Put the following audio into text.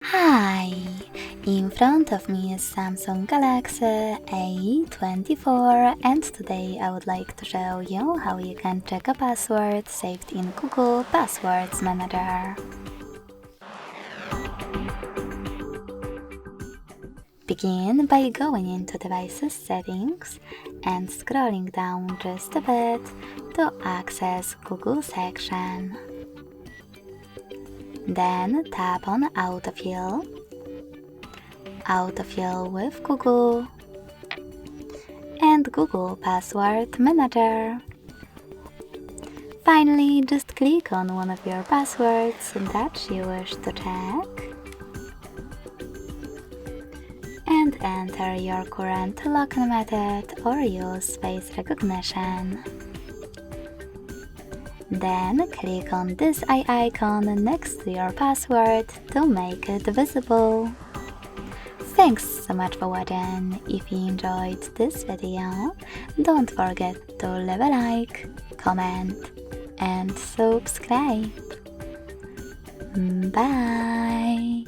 Hi! In front of me is Samsung Galaxy A24 and today I would like to show you how you can check a password saved in Google Passwords Manager. Begin by going into Devices Settings and scrolling down just a bit to access Google section. Then tap on Autofill, Autofill with Google, and Google Password Manager. Finally, just click on one of your passwords that you wish to check and enter your current login method or use face recognition. Then click on this eye icon next to your password to make it visible. Thanks so much for watching. If you enjoyed this video, don't forget to leave a like, comment and subscribe. Bye!